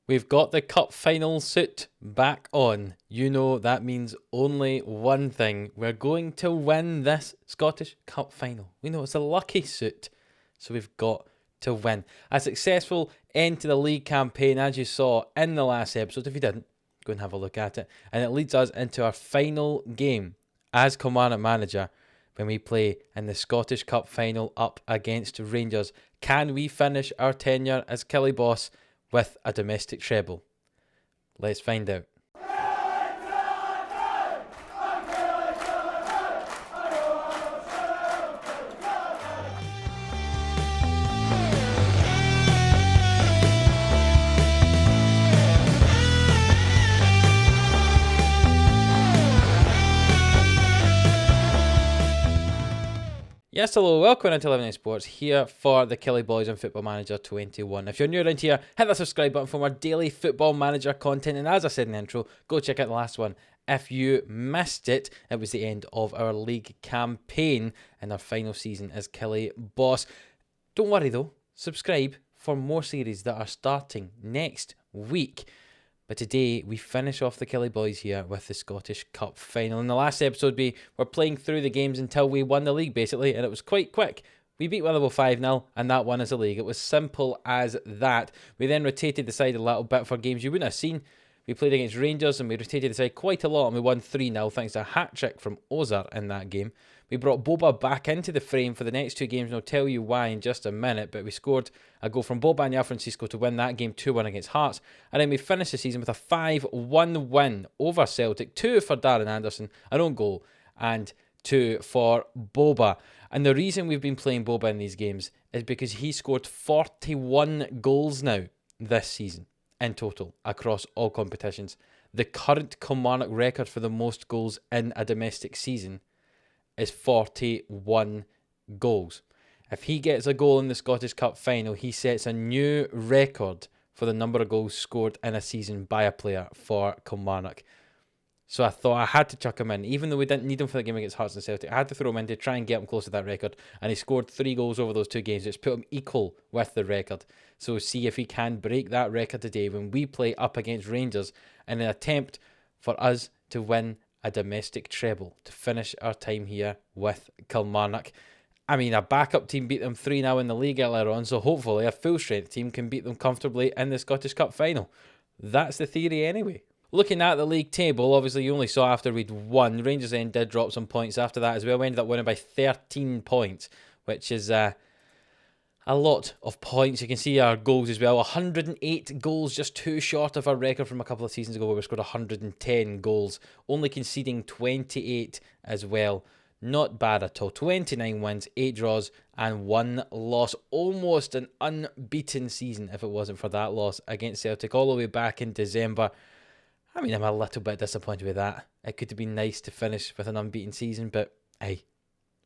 We've got the cup final suit back on. You know that means only one thing. We're going to win this Scottish Cup final. We know it's a lucky suit, so we've got to win. A successful end to the league campaign, as you saw in the last episode. If you didn't, go and have a look at it. And it leads us into our final game as Kilmarnock manager when we play in the Scottish Cup final up against Rangers. Can we finish our tenure as Killie boss with a domestic treble? Let's find out. Yes, hello, welcome into 11 Sports here for the Killie Boys and Football Manager 21. If you're new around here, hit the subscribe button for more daily Football Manager content. And as I said in the intro, go check out the last one. If you missed it, it was the end of our league campaign and our final season as Killie boss. Don't worry though, subscribe for more series that are starting next week. But today, we finish off the Killie Boys here with the Scottish Cup final. In the last episode, we were playing through the games until we won the league, basically, and it was quite quick. We beat Witherwell 5-0, and that won us the league. It was simple as that. We then rotated the side a little bit for games you wouldn't have seen. We played against Rangers, and we rotated the side quite a lot, and we won 3-0, thanks to a hat-trick from Ozar in that game. We brought Boba back into the frame for the next two games, and I'll tell you why in just a minute, but we scored a goal from Boba and Francisco to win that game 2-1 against Hearts, and then we finished the season with a 5-1 win over Celtic, 2 for Darren Anderson, an own goal, and 2 for Boba. And the reason we've been playing Boba in these games is because he scored 41 goals now this season in total across all competitions. The current Kilmarnock record for the most goals in a domestic season is 41 goals. If he gets a goal in the Scottish Cup final, he sets a new record for the number of goals scored in a season by a player for Kilmarnock. So I thought I had to chuck him in. Even though we didn't need him for the game against Hearts and Celtic, I had to throw him in to try and get him close to that record. And he scored 3 goals over those 2 games. It's put him equal with the record. So see if he can break that record today when we play up against Rangers in an attempt for us to win a domestic treble, to finish our time here with Kilmarnock. I mean, a backup team beat them 3-0 in the league earlier on, so hopefully a full-strength team can beat them comfortably in the Scottish Cup final. That's the theory anyway. Looking at the league table, obviously you only saw after we'd won. Rangers then did drop some points after that as well. We ended up winning by 13 points, which is a lot of points. You can see our goals as well. 108 goals, just 2 short of our record from a couple of seasons ago where we scored 110 goals. Only conceding 28 as well. Not bad at all. 29 wins, 8 draws and 1 loss. Almost an unbeaten season if it wasn't for that loss against Celtic all the way back in December. I mean, I'm a little bit disappointed with that. It could have been nice to finish with an unbeaten season, but hey,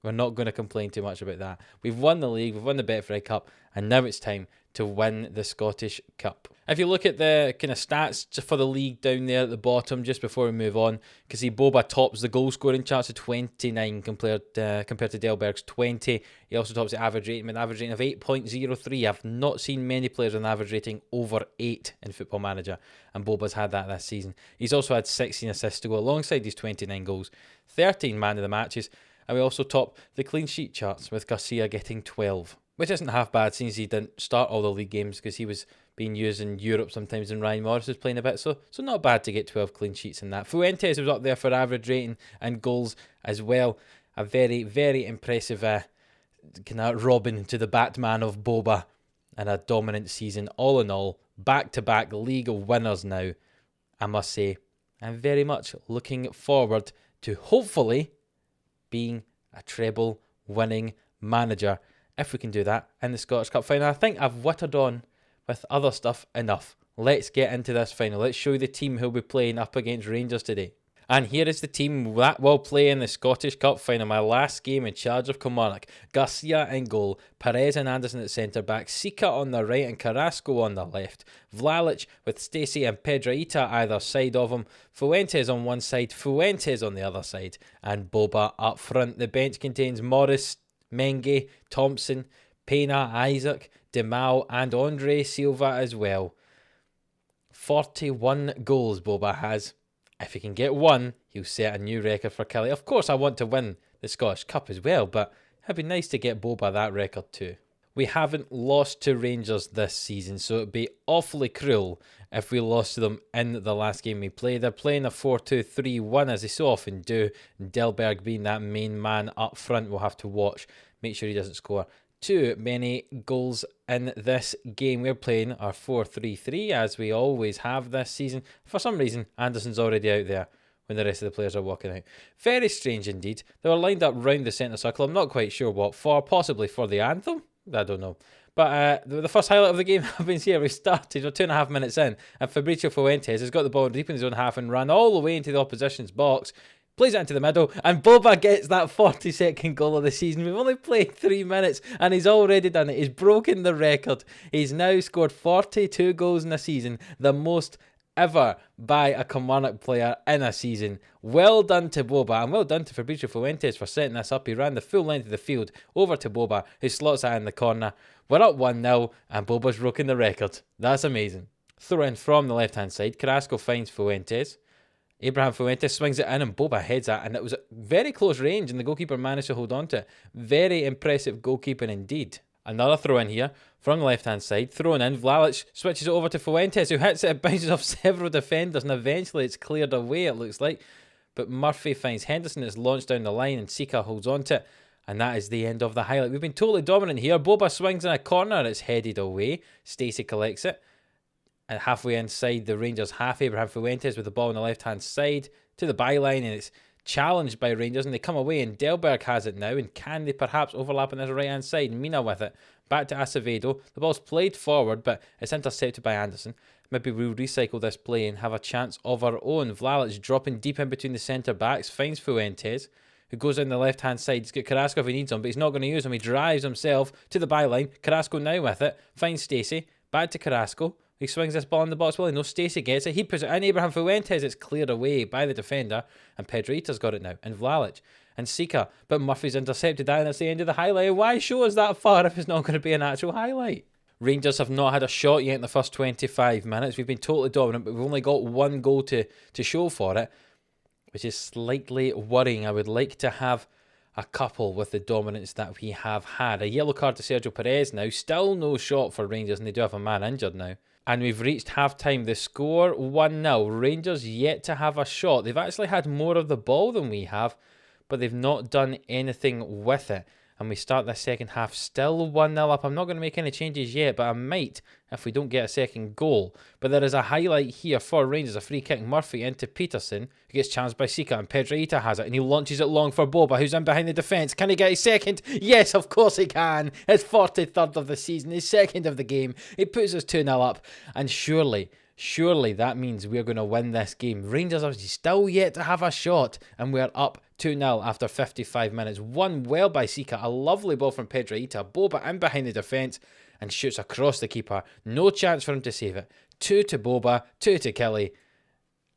we're not going to complain too much about that. We've won the league, we've won the Betfred Cup, and now it's time to win the Scottish Cup. If you look at the kind of stats for the league down there at the bottom, just before we move on, you can see Boba tops the goal scoring charts of 29 compared to Delberg's 20. He also tops the average rating with an average rating of 8.03. I've not seen many players with an average rating over 8 in Football Manager, and Boba's had that this season. He's also had 16 assists to go alongside these 29 goals, 13 man of the matches, and we also top the clean sheet charts with Garcia getting 12, which isn't half bad since he didn't start all the league games because he was being used in Europe sometimes and Ryan Morris was playing a bit, so not bad to get 12 clean sheets in that. Fuentes was up there for average rating and goals as well. A very, very impressive kind of Robin to the Batman of Boba and a dominant season. All in all, back-to-back league winners now. I must say, I'm very much looking forward to hopefully being a treble winning manager, if we can do that in the Scottish Cup final. I think I've whittled on with other stuff enough. Let's get into this final. Let's show you the team who'll be playing up against Rangers today. And here is the team that will play in the Scottish Cup final. My last game in charge of Kilmarnock. Garcia in goal, Perez and Anderson at centre back, Sika on the right and Carrasco on the left. Vlalic with Stacey and Pedraita either side of him. Fuentes on one side, Fuentes on the other side, and Boba up front. The bench contains Morris, Menge, Thompson, Pena, Isaac, Demal and Andre Silva as well. 41 goals Boba has. If he can get one, he'll set a new record for Killie. Of course, I want to win the Scottish Cup as well, but it'd be nice to get Boba that record too. We haven't lost to Rangers this season, so it'd be awfully cruel if we lost to them in the last game we played. They're playing a 4-2-3-1 as they so often do. Delberg being that main man up front, we'll have to watch. Make sure he doesn't score too many goals in this game. We're playing our 4-3-3 as we always have this season. For some reason, Anderson's already out there when the rest of the players are walking out. Very strange indeed. They were lined up round the centre circle. I'm not quite sure what for. Possibly for the anthem? I don't know. But the first highlight of the game happens here. We started, we're 2.5 minutes in, and Fabricio Fuentes has got the ball deep in his own half and ran all the way into the opposition's box. Plays it into the middle, and Boba gets that 42nd goal of the season. We've only played 3 minutes, and he's already done it. He's broken the record. He's now scored 42 goals in a season, the most ever by a Kilmarnock player in a season. Well done to Boba, and well done to Fabricio Fuentes for setting this up. He ran the full length of the field over to Boba, who slots that in the corner. We're up 1-0, and Boba's broken the record. That's amazing. Throw in from the left-hand side. Carrasco finds Fuentes. Abraham Fuentes swings it in and Boba heads it, and it was at very close range and the goalkeeper managed to hold on to it. Very impressive goalkeeping indeed. Another throw in here from the left hand side, thrown in. Vlalic switches it over to Fuentes, who hits it, it bounces off several defenders, and eventually it's cleared away, it looks like. But Murphy finds Henderson, it's launched down the line, and Sika holds on to it. And that is the end of the highlight. We've been totally dominant here. Boba swings in a corner, it's headed away. Stacey collects it. And halfway inside the Rangers half, Abraham Fuentes with the ball on the left-hand side to the byline, and it's challenged by Rangers, and they come away, and Delberg has it now, and can they perhaps overlap on this right-hand side? Mina with it, back to Acevedo. The ball's played forward, but it's intercepted by Anderson. Maybe we'll recycle this play and have a chance of our own. Vlalic dropping deep in between the centre-backs, finds Fuentes, who goes down the left-hand side. He's got Carrasco if he needs him, but he's not going to use him. He drives himself to the byline. Carrasco now with it, finds Stacey, back to Carrasco. He swings this ball in the box. Well, no, Stacey gets it. He puts it in. Abraham Fuentes, it's cleared away by the defender. And Pedroita's got it now. And Vlalic. And Sika. But Murphy's intercepted that, and that's the end of the highlight. Why show us that far if it's not going to be an actual highlight? Rangers have not had a shot yet in the first 25 minutes. We've been totally dominant, but we've only got one goal to show for it, which is slightly worrying. I would like to have a couple with the dominance that we have had. A yellow card to Sergio Perez now. Still no shot for Rangers, and they do have a man injured now. And we've reached half-time. The score 1-0. Rangers yet to have a shot. They've actually had more of the ball than we have, but they've not done anything with it. And we start the second half still 1-0 up. I'm not going to make any changes yet, but I might if we don't get a second goal. But there is a highlight here for Rangers. A free kick. Murphy into Peterson, who gets chanced by Sika, and Pedroita has it, and he launches it long for Boba, who's in behind the defence. Can he get his second? Yes, of course he can. His 43rd of the season, his second of the game. It puts us 2-0 up, and surely that means we're going to win this game. Rangers are still yet to have a shot, and we're up 2-0 after 55 minutes. Won well by Sika. A lovely ball from Pedroita. Boba in behind the defence and shoots across the keeper. No chance for him to save it. 2 to Boba, 2 to Killie.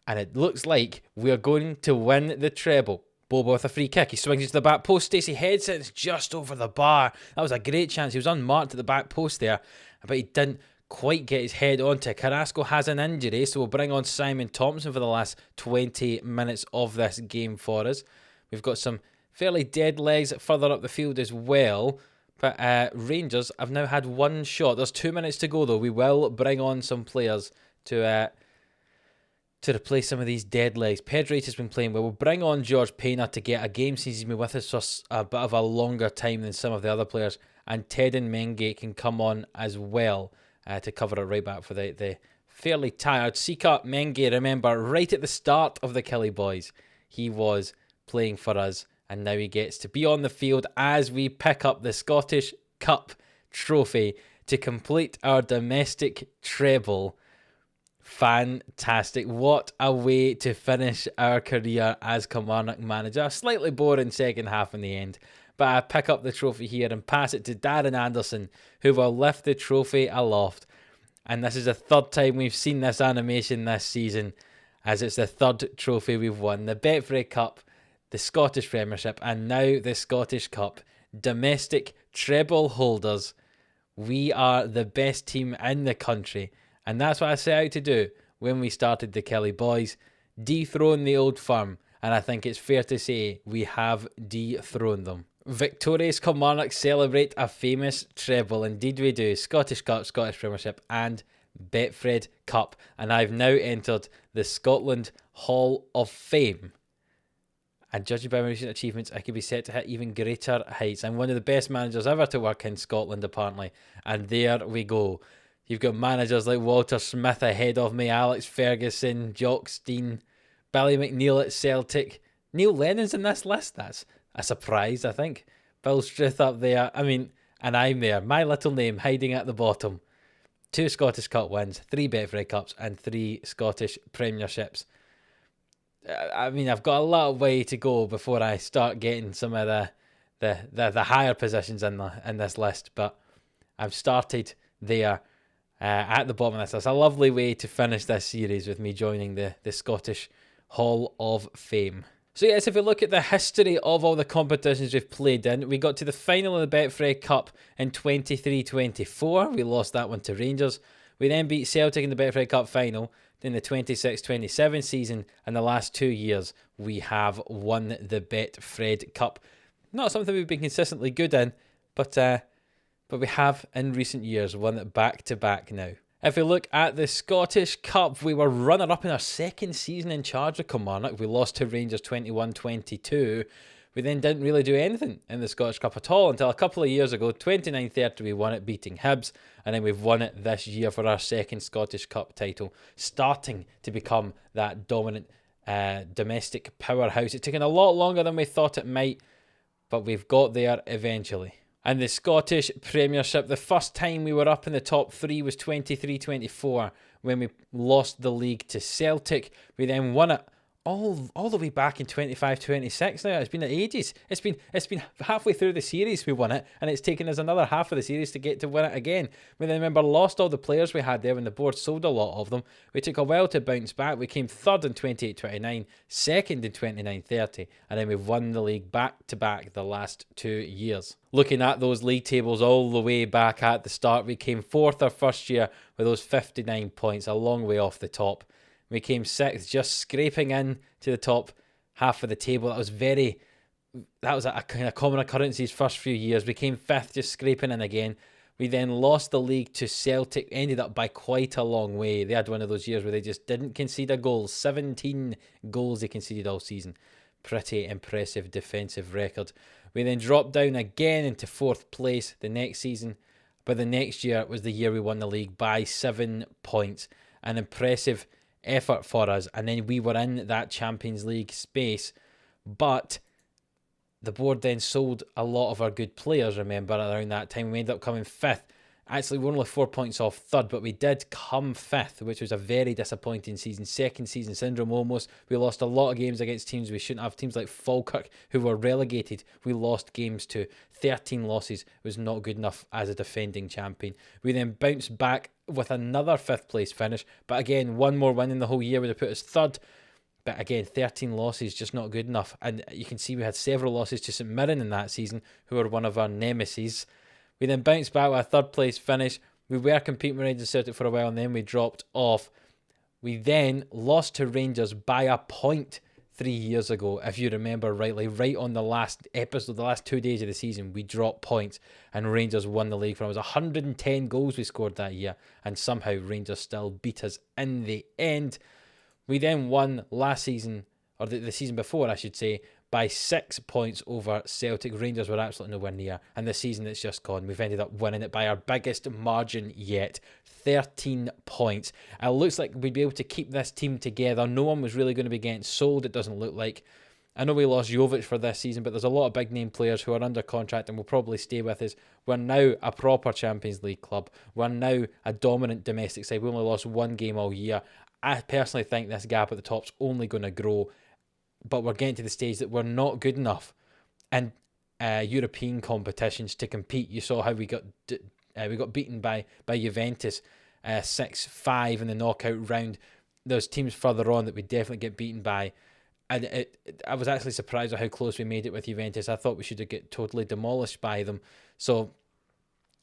And it looks like we're going to win the treble. Boba with a free kick. He swings it to the back post. Stacey heads it. It's just over the bar. That was a great chance. He was unmarked at the back post there, but he didn't quite get his head onto it. Carrasco has an injury, so we'll bring on Simon Thompson for the last 20 minutes of this game for us. We've got some fairly dead legs further up the field as well, but Rangers have now had one shot. There's 2 minutes to go though. We will bring on some players to replace some of these dead legs. Pedroita's been playing well. We'll bring on George Payner to get a game since he's been with us for a bit of a longer time than some of the other players, and Ted and Menge can come on as well to cover it right back for the fairly tired Sika. Menge, remember, right at the start of the Killie boys, he was playing for us, and now he gets to be on the field as we pick up the Scottish Cup trophy to complete our domestic treble. Fantastic. What a way to finish our career as Kilmarnock manager. Slightly boring second half in the end, but I pick up the trophy here and pass it to Darren Anderson, who will lift the trophy aloft. And this is the third time we've seen this animation this season, as it's the third trophy we've won. The Betfred Cup, the Scottish Premiership, and now the Scottish Cup. Domestic treble holders. We are the best team in the country, and that's what I set out to do. when we started the Killie boys. Dethrone the old firm, and I think it's fair to say we have dethroned them. Victorious Kilmarnock celebrate a famous treble. Indeed we do. Scottish Cup, Scottish Premiership and Betfred Cup. And I've now entered the Scotland Hall of Fame. And judging by my recent achievements, I could be set to hit even greater heights. I'm one of the best managers ever to work in Scotland, apparently. And there we go. You've got managers like Walter Smith ahead of me, Alex Ferguson, Jock Stein, Billy McNeil at Celtic. Neil Lennon's in this list. That's a surprise, I think. Bill Struth up there. I mean, and I'm there. My little name hiding at the bottom. 2 Scottish Cup wins, 3 Betfred Cups, and 3 Scottish Premierships. I mean, I've got a lot of way to go before I start getting some of the higher positions in this list, but I've started there at the bottom of this. That's a lovely way to finish this series with me joining the Scottish Hall of Fame. So yes, if we look at the history of all the competitions we've played in, we got to the final of the Betfred Cup in 23-24. We lost that one to Rangers. We then beat Celtic in the Betfred Cup final. In the 26-27 season, and the last 2 years, we have won the Betfred Cup. Not something we've been consistently good in, but we have in recent years won it back to back now. If we look at the Scottish Cup, we were runner-up in our second season in charge of Kilmarnock. We lost to Rangers 21-22. We then didn't really do anything in the Scottish Cup at all until a couple of years ago, 29-30, we won it beating Hibs, and then we've won it this year for our second Scottish Cup title, starting to become that dominant domestic powerhouse. It's taken a lot longer than we thought it might, but we've got there eventually. And the Scottish Premiership, the first time we were up in the top 3 was 23-24 when we lost the league to Celtic. We then won it all the way back in 25-26 now. It's been ages. It's been halfway through the series we won it, and it's taken us another half of the series to get to win it again. We then remember lost all the players we had there when the board sold a lot of them. We took a while to bounce back. We came third in 28-29, second in 29-30, and then we've won the league back to back the last 2 years. Looking at those league tables all the way back at the start, we came fourth our first year with those 59 points, a long way off the top. We came sixth, just scraping in to the top half of the table. That was a kind of common occurrence these first few years. We came fifth, just scraping in again. We then lost the league to Celtic, ended up by quite a long way. They had one of those years where they just didn't concede a goal. 17 goals they conceded all season. Pretty impressive defensive record. We then dropped down again into fourth place the next season, but the next year was the year we won the league by 7 points. An impressive effort for us, and then we were in that Champions League space, but the board then sold a lot of our good players, remember, around that time. We ended up coming fifth. Actually, we're only 4 points off third, but we did come fifth, which was a very disappointing season. Second season syndrome almost. We lost a lot of games against teams we shouldn't have. Teams like Falkirk, who were relegated, we lost games to. 13 losses was not good enough as a defending champion. We then bounced back with another fifth place finish, but again, one more win in the whole year would have put us third. But again, 13 losses, just not good enough. And you can see we had several losses to St Mirren in that season, who were one of our nemesis. We then bounced back with a third place finish. We were competing with Rangers Celtic for a while, and then we dropped off. We then lost to Rangers by a point 3 years ago, if you remember rightly. Right on the last episode, the last 2 days of the season, we dropped points, and Rangers won the league for us. 110 goals we scored that year, and somehow Rangers still beat us in the end. We then won last season, or the season before, I should say, by 6 points over Celtic. Rangers were absolutely nowhere near, and the season that's just gone, we've ended up winning it by our biggest margin yet, 13 points. It looks like we'd be able to keep this team together. No one was really going to be getting sold, it doesn't look like. I know we lost Jovic for this season, but there's a lot of big name players who are under contract and will probably stay with us. We're now a proper Champions League club. We're now a dominant domestic side. We only lost 1 game all year. I personally think this gap at the top's only going to grow, but we're getting to the stage that we're not good enough in European competitions to compete. You saw how we got beaten by Juventus 6-5 in the knockout round. There's teams further on that we definitely get beaten by, and I was actually surprised at how close we made it with Juventus. I thought we should have got totally demolished by them. So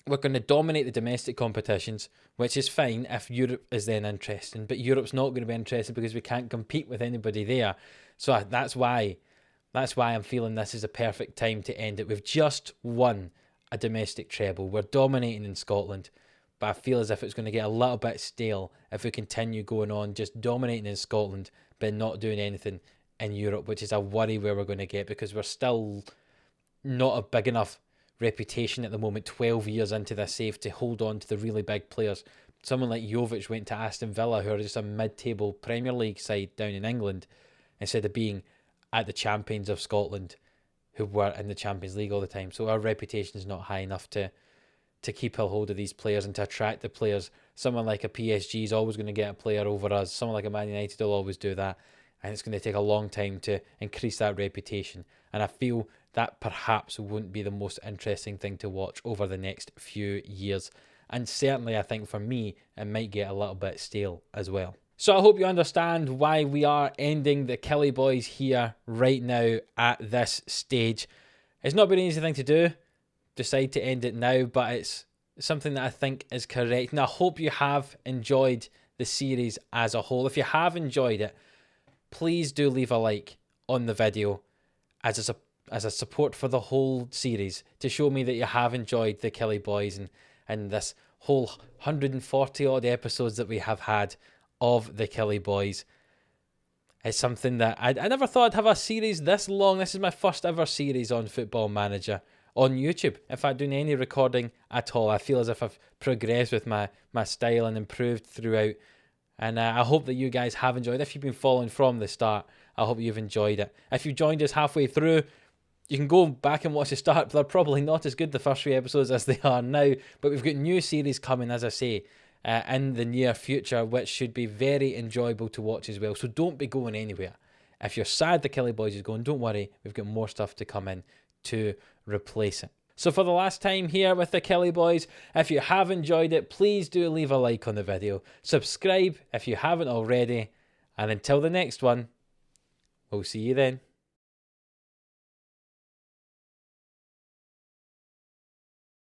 we're going to dominate the domestic competitions, which is fine if Europe is then interested. But Europe's not going to be interested because we can't compete with anybody there. So that's why I'm feeling this is a perfect time to end it. We've just won a domestic treble. We're dominating in Scotland. But I feel as if it's going to get a little bit stale if we continue going on just dominating in Scotland but not doing anything in Europe, which is a worry where we're going to get, because we're still not a big enough reputation at the moment, 12 years into this save, to hold on to the really big players. Someone like Jovic went to Aston Villa, who are just a mid-table Premier League side down in England, instead of being at the champions of Scotland, who were in the Champions League all the time. So our reputation is not high enough to keep a hold of these players and to attract the players. Someone like a PSG is always going to get a player over us. Someone like a Man United will always do that. And it's going to take a long time to increase that reputation. And I feel that perhaps wouldn't be the most interesting thing to watch over the next few years. And certainly I think for me, it might get a little bit stale as well. So I hope you understand why we are ending the Killie Boys here right now at this stage. It's not been an easy thing to do. Decide to end it now, but it's something that I think is correct, and I hope you have enjoyed the series as a whole. If you have enjoyed it, please do leave a like on the video as a support for the whole series, to show me that you have enjoyed the Killie Boys and this whole 140 odd episodes that we have had of the Killie Boys. It's something that I never thought I'd have a series this long. This is my first ever series on Football Manager on YouTube. In fact, doing any recording at all, I feel as if I've progressed with my style and improved throughout. And I hope that you guys have enjoyed. If you've been following from the start, I hope you've enjoyed it. If you joined us halfway through, you can go back and watch the start. They're probably not as good, the first 3 episodes, as they are now. But we've got new series coming, as I say, in the near future, which should be very enjoyable to watch as well. So don't be going anywhere. If you're sad the Killie Boys is going, don't worry. We've got more stuff to come in to replace it. So for the last time here with the Killie Boys, if you have enjoyed it, please do leave a like on the video. Subscribe if you haven't already. And until the next one, we'll see you then.